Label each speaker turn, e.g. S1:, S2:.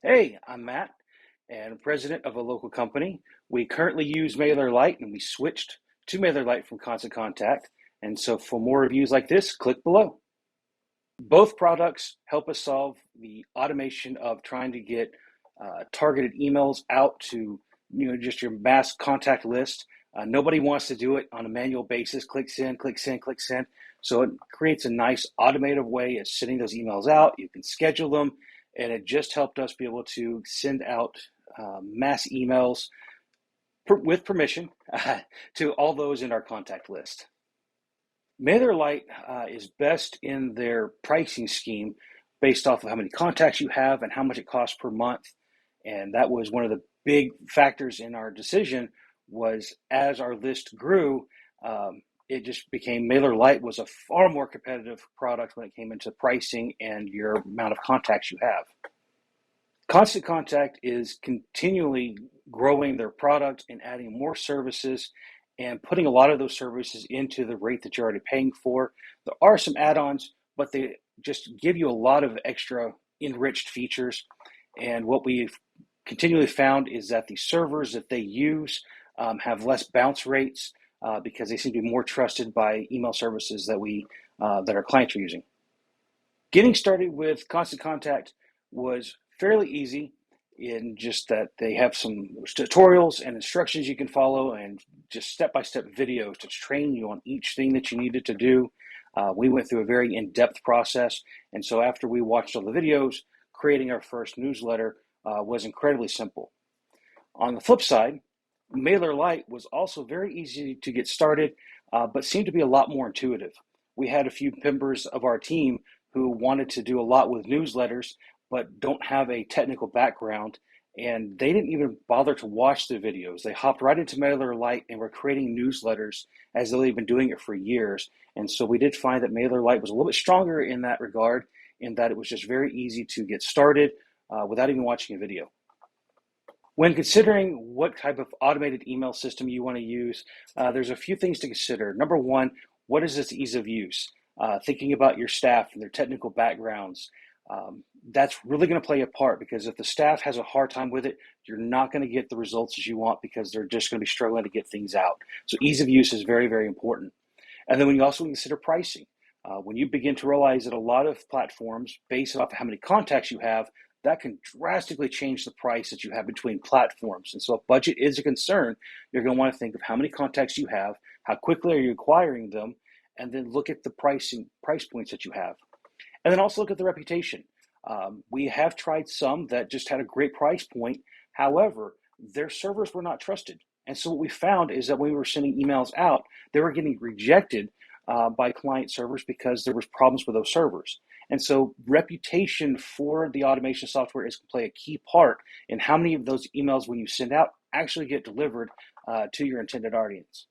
S1: Hey, I'm Matt, and I'm president of a local company. We currently use MailerLite, and we switched to MailerLite from Constant Contact. And so for more reviews like this, click below. Both products help us solve the automation of trying to get targeted emails out to just your mass contact list. Nobody wants to do it on a manual basis. Click send, click send, click send. So it creates a nice automated way of sending those emails out. You can schedule them, and it just helped us be able to send out mass emails with permission to all those in our contact list. MailerLite is best in their pricing scheme based off of how many contacts you have and how much it costs per month. And that was one of the big factors in our decision was as our list grew, it just became MailerLite was a far more competitive product when it came into pricing and your amount of contacts you have. Constant Contact is continually growing their product and adding more services and putting a lot of those services into the rate that you're already paying for. There are some add-ons, but they just give you a lot of extra enriched features. And what we've continually found is that the servers that they use have less bounce rates because they seem to be more trusted by email services that our clients are using. Getting started with Constant Contact was fairly easy in just that they have some tutorials and instructions you can follow and just step-by-step videos to train you on each thing that you needed to do. We went through a very in-depth process, and so after we watched all the videos, creating our first newsletter was incredibly simple. On the flip side, MailerLite was also very easy to get started, but seemed to be a lot more intuitive. We had a few members of our team who wanted to do a lot with newsletters, but don't have a technical background, and they didn't even bother to watch the videos. They hopped right into MailerLite and were creating newsletters as though they've been doing it for years. And so we did find that MailerLite was a little bit stronger in that regard, in that it was just very easy to get started without even watching a video. When considering what type of automated email system you want to use, there's a few things to consider. Number one, what is its ease of use? Thinking about your staff and their technical backgrounds. That's really going to play a part because if the staff has a hard time with it, you're not going to get the results as you want because they're just going to be struggling to get things out. So ease of use is very, very important. And then when you also consider pricing, when you begin to realize that a lot of platforms, based off of how many contacts you have, that can drastically change the price that you have between platforms. And so if budget is a concern, you're going to want to think of how many contacts you have, how quickly are you acquiring them, and then look at the price points that you have. And then also look at the reputation. We have tried some that just had a great price point. However, their servers were not trusted. And so what we found is that when we were sending emails out, they were getting rejected by client servers because there was problems with those servers. And so reputation for the automation software is going to play a key part in how many of those emails when you send out actually get delivered to your intended audience.